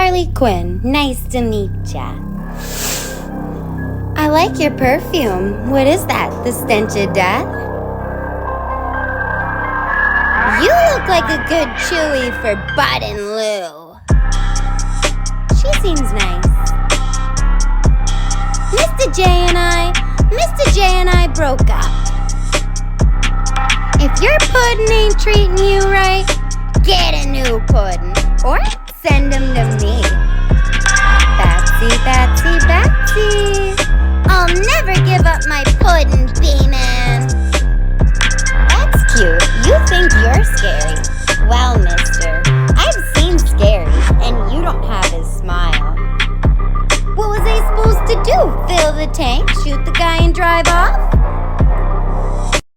Harley Quinn. Nice to meet ya. I like your perfume. What is that? The stench of death? You look like a good chewy for Bud and Lou. She seems nice. Mr. J and I broke up. If your puddin' ain't treating you right, get a new puddin', or send him to me. Batsy, I'll never give up my puddin', B-man. That's cute. You think you're scary. Well, mister, I've seen scary, and you don't have his smile. What was I supposed to do? Fill the tank, shoot the guy, and drive off?